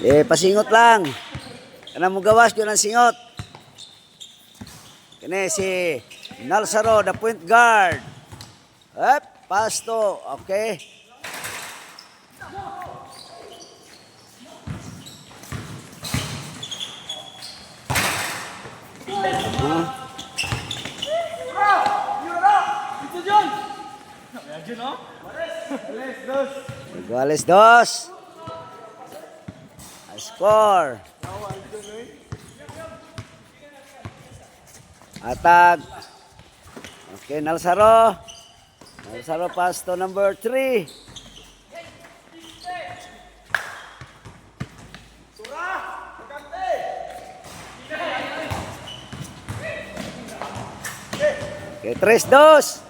Pasingot lang. Kanang mo gawas ko ng singot. Kini si Nalsaro, the point guard. Pasto. Okay. Iguales dos. Score. Atag. Okay, Nalsaro. Nalsaro pass to number 3. Okay, 3-2.